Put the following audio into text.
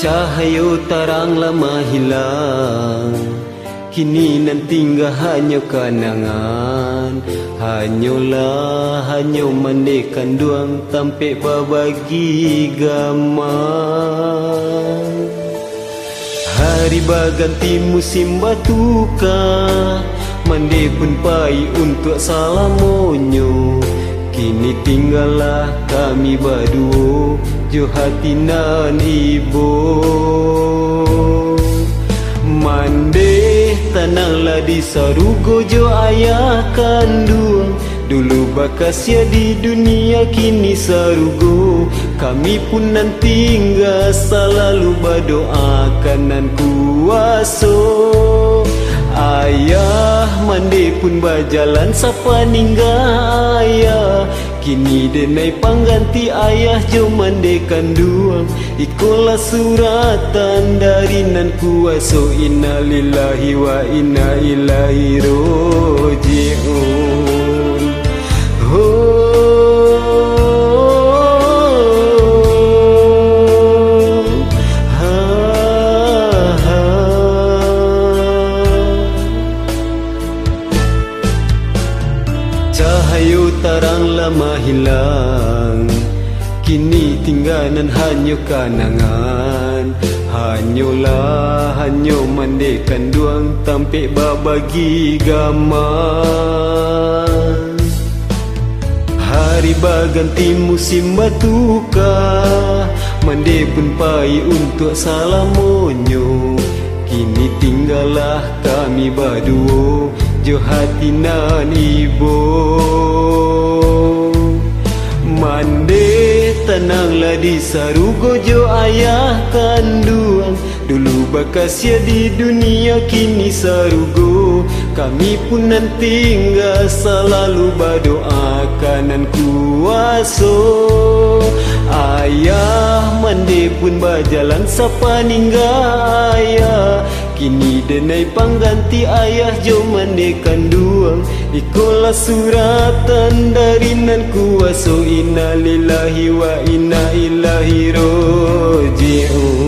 Cahaya terang lama hilang, kini nan tinggal hanya kenangan. Hanya mandekan duang tampik berbagi gamang. Hari berganti musim bertukar, mandi pun pai untuk salamonyo. Kini tinggallah kami berdua, jo hati nan ibu. Mandi tenanglah di sarugo jo ayah kandung. Dulu bakasya di dunia kini sarugo. Kami pun nan tinggal selalu berdoakan nan kuaso. Ayah mandi pun berjalan sapa ninggal ayah. Kini denai pangganti ayah jo mandekan duang. Ikulah suratan dari nan kuaso. Inna lillahi wa inna ilaihi roji'un. Cahaya terang lama hilang, kini tinggalan hanya kenangan. Hanya mandekan duang tampik berbagi gamang. Hari berganti musim bertukar, mandi pun pai untuk salamonyo. Kini tinggallah kami berdua, jo hati nan ibu. Mandi tenanglah di sarugo jo ayah kandung. Dulu bakasya di dunia kini sarugo. Kami pun nan tinggal selalu berdoakan nan kuaso. Ayah mandi pun berjalan sapa ninggal ayah. Kini denai pangganti ayah jo mandekan duang. Ikulah suratan dari nan kuaso. Inna lillahi wa inna ilaihi roji'un.